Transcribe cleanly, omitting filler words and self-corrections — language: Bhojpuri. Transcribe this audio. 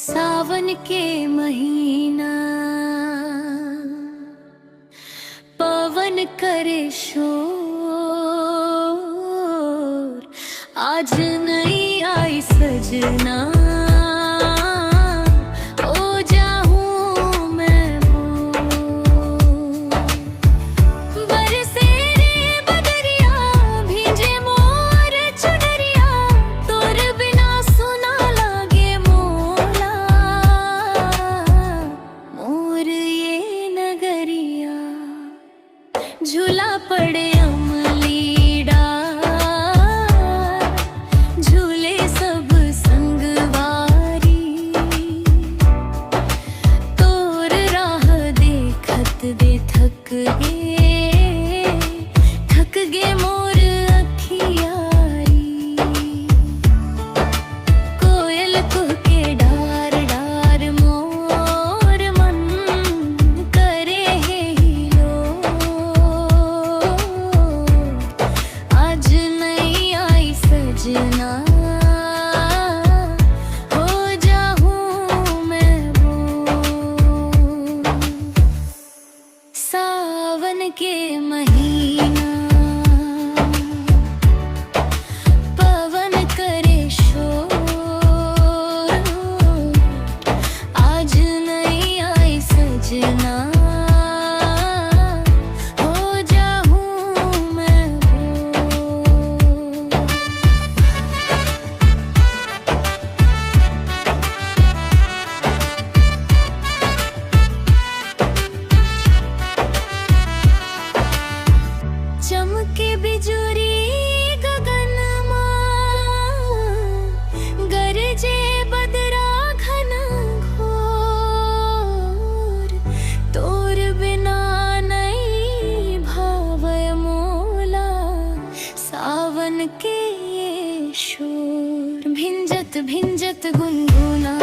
सावन के महीना पवन करे शोर, आज नहीं आई सजना झूला पड़े अमली डार, झूले सब संगवारी, तोर राह देखत दे थक गे मोर अखियारी। कोयल कुहके डार डार मोर मन करे हे हिलो, सजना हो जाऊं मैं बोर। सावन के महीना पवन करे शोर, आज नहीं आई सजना चमके बिजुरी गगन गरजे बदरा घन घोर, तोर बिना नहीं भावय मोला सावन के ये शोर। भिंजत भिंजत गुनगुना